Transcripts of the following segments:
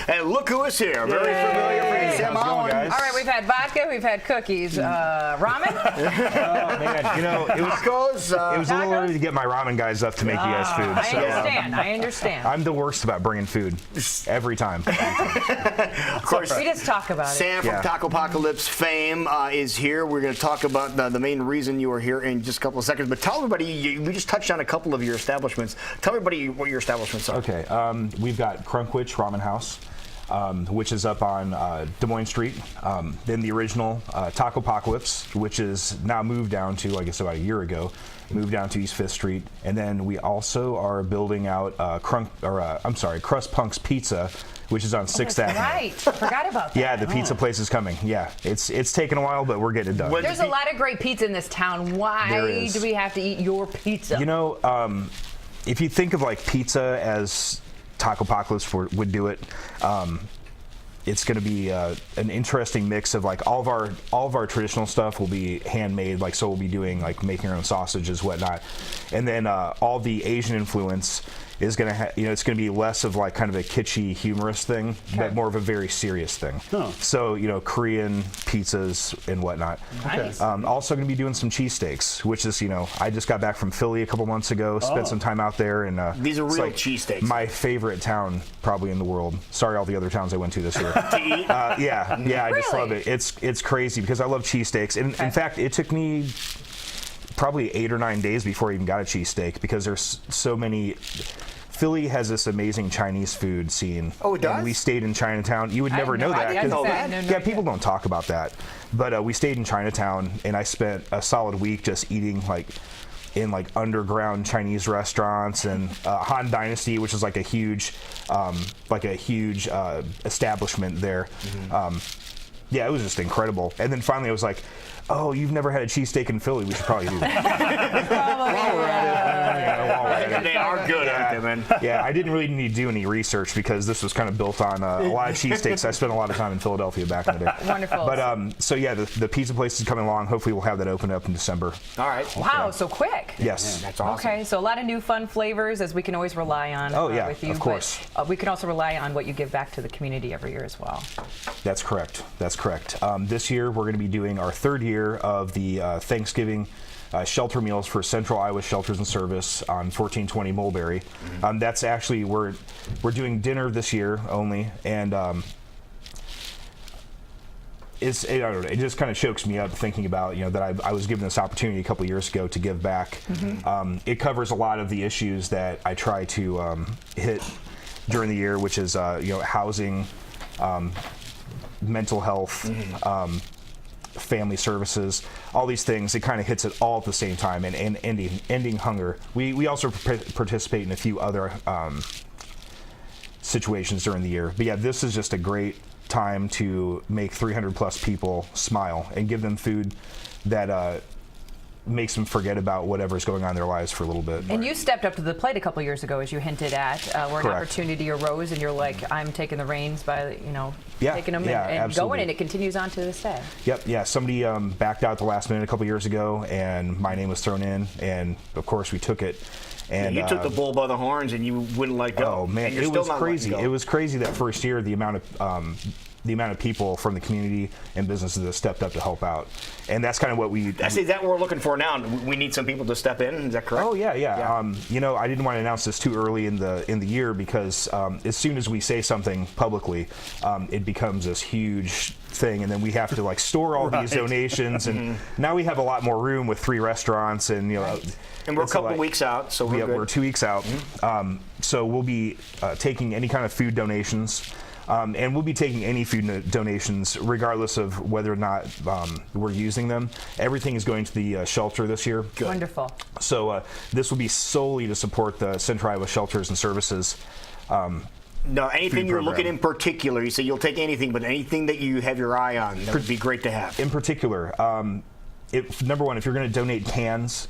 And look who is here. Very familiar friend, Sam Allen. All right, we've had vodka, we've had cookies, ramen. Oh, man, you know, it was Tacos. it was a little early to get my ramen guys up to make you guys food. I understand. I'm the worst about bringing food every time. Of course, We just talk about it. Sam from Tacopocalypse fame is here. We're going to talk about the main reason you are here in just a couple of seconds. But tell everybody, we just touched on a couple of your establishments. Tell everybody what your establishments are. Okay, we've got Krunkwich Ramen House, which is up on Des Moines Street. Then the original Tacopocalypse, which is now moved down to, I guess, about a year ago, moved down to East 5th Street. And then we also are building out Crust Punk's Pizza, which is on 6th Avenue. Right, I forgot about that. Yeah, the pizza place is coming. Yeah, it's taken a while, but we're getting it done. There's a lot of great pizza in this town. Why do we have to eat your pizza? You know, if you think of like pizza as Tacopocalypse would do it, it's going to be an interesting mix of like all of our traditional stuff will be handmade, like so we'll be doing like making our own sausages, whatnot, and then all the Asian influence is going to it's going to be less of like kind of a kitschy, humorous thing, but more of a very serious thing. Oh. So Korean pizzas and whatnot. Nice. Also going to be doing some cheesesteaks, which is I just got back from Philly a couple months ago, spent some time out there, and these are real cheesesteaks. My favorite town probably in the world. Sorry, all the other towns I went to this year. To eat? Yeah, I just love it. It's crazy because I love cheesesteaks, and in fact, it took me probably 8 or 9 days before I even got a cheesesteak because there's so many. Philly has this amazing Chinese food scene. Oh, it does? And we stayed in Chinatown. You would never know that. I didn't know that. People don't talk about that. But we stayed in Chinatown, and I spent a solid week just eating in underground Chinese restaurants and Han Dynasty, which is like a huge establishment there. Yeah, it was just incredible. And then finally I was like, oh, you've never had a cheesesteak in Philly. We should probably do that. They are good, aren't they, man? Yeah, I didn't really need to do any research because this was kind of built on a lot of cheesesteaks. I spent a lot of time in Philadelphia back in the day. Wonderful. But so yeah, the pizza place is coming along. Hopefully we'll have that open up in December. All right. Wow, so quick. Yes. Man, that's awesome. Okay, so a lot of new fun flavors as we can always rely on with you. Of course. But we can also rely on what you give back to the community every year as well. That's correct. This year we're going to be doing our 3rd year of the Thanksgiving shelter meals for Central Iowa Shelters and Service on 1420 Mulberry. That's actually we're doing dinner this year only, and I don't know, it just kind of chokes me up thinking about that I was given this opportunity a couple years ago to give back. It covers a lot of the issues that I try to hit during the year, which is housing, mental health, family services, all these things. It kind of hits it all at the same time, and ending hunger. We also participate in a few other situations during the year. But yeah, this is just a great time to make 300 plus people smile and give them food that makes them forget about whatever's going on in their lives for a little bit. And you stepped up to the plate a couple years ago, as you hinted at, where an opportunity arose, and you're like, I'm taking the reins by, taking them and going, and it continues on to this day. Yep, yeah. Somebody backed out at the last minute a couple years ago, and my name was thrown in, and of course we took it. And you took the bull by the horns, and you wouldn't let go. Oh man, it was crazy. It was crazy that first year, the amount of people from the community and businesses that stepped up to help out, and that's kind of what we. Is that what we're looking for now? We need some people to step in. Is that correct? Oh yeah. I didn't want to announce this too early in the year because as soon as we say something publicly, it becomes this huge thing, and then we have to store all these donations, and now we have a lot more room with 3 restaurants, and and we're a couple weeks out, so we're 2 weeks out. So we'll be taking any kind of food donations. And we'll be taking any food donations regardless of whether or not we're using them. Everything is going to the shelter this year. Good. Wonderful. So this will be solely to support the Central Iowa Shelters and Services. No, anything you're looking in particular, you say you'll take anything, but anything that you have your eye on, that would be great to have. In particular, number one, if you're going to donate cans,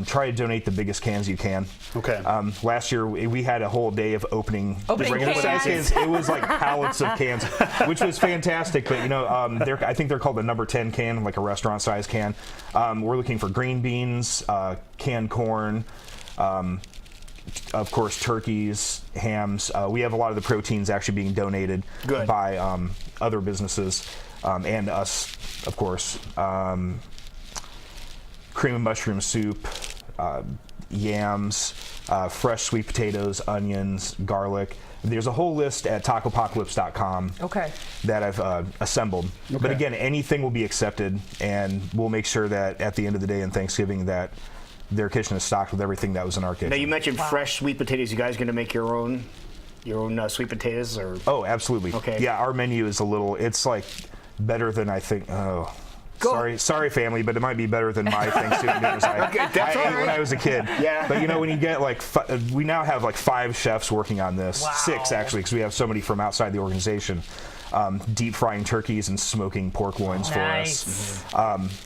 try to donate the biggest cans you can. Okay. Last year we had a whole day of opening cans. It was like pallets of cans, which was fantastic. But I think they're called the number 10 can, like a restaurant size can. We're looking for green beans, canned corn. of course, turkeys, hams. We have a lot of the proteins actually being donated by other businesses and us, of course. Cream and mushroom soup, yams, fresh sweet potatoes, onions, garlic. There's a whole list at tacopocalypse.com that I've assembled. But again, anything will be accepted, and we'll make sure that at the end of the day in Thanksgiving that their kitchen is stocked with everything that was in our kitchen. Now, you mentioned fresh sweet potatoes. You guys going to make your own sweet potatoes? Or? Oh, absolutely. Okay. Yeah, our menu is it's like better than I think. Oh. Sorry, family, but it might be better than my Thanksgiving dinners I ate when I was a kid. Yeah. But when you get we now have 5 chefs working on this, 6 actually, because we have so many from outside the organization, deep frying turkeys and smoking pork loins for us.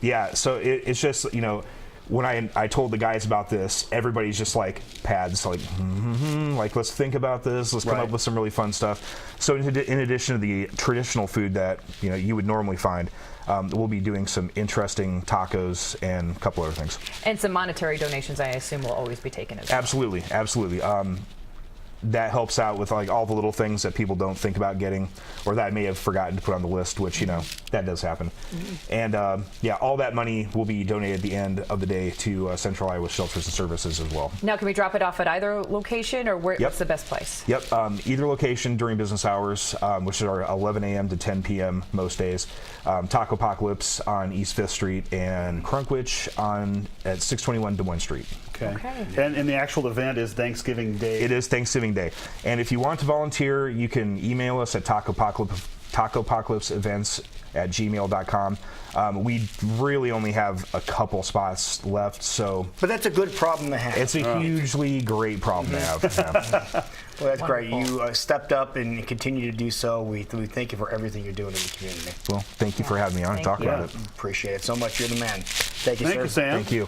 Yeah, so it's just when I told the guys about this, everybody's just like pads, like let's think about this, let's come up with some really fun stuff. So in addition to the traditional food that you would normally find, we'll be doing some interesting tacos and a couple other things. And some monetary donations, I assume, will always be taken as well. Absolutely. That helps out with all the little things that people don't think about getting, or that I may have forgotten to put on the list, which that does happen. And all that money will be donated at the end of the day to Central Iowa Shelters and Services as well. Now, can we drop it off at either location, or what's the best place? Yep, either location during business hours, which are 11 a.m. to 10 p.m. most days. Tacopocalypse on East 5th Street, and Krunkwich at 621 Des Moines Street. Okay. And the actual event is Thanksgiving Day. It is Thanksgiving Day. And if you want to volunteer, you can email us at tacopocalypseevents@gmail.com. We really only have a couple spots left, so. But that's a good problem to have. It's a hugely great problem to have. Well, that's great. You stepped up and continue to do so. We thank you for everything you're doing in the community. Well, thank you for having me on and talk about it. Appreciate it so much. You're the man. Thank you, sir. Thank you, Sam. Thank you.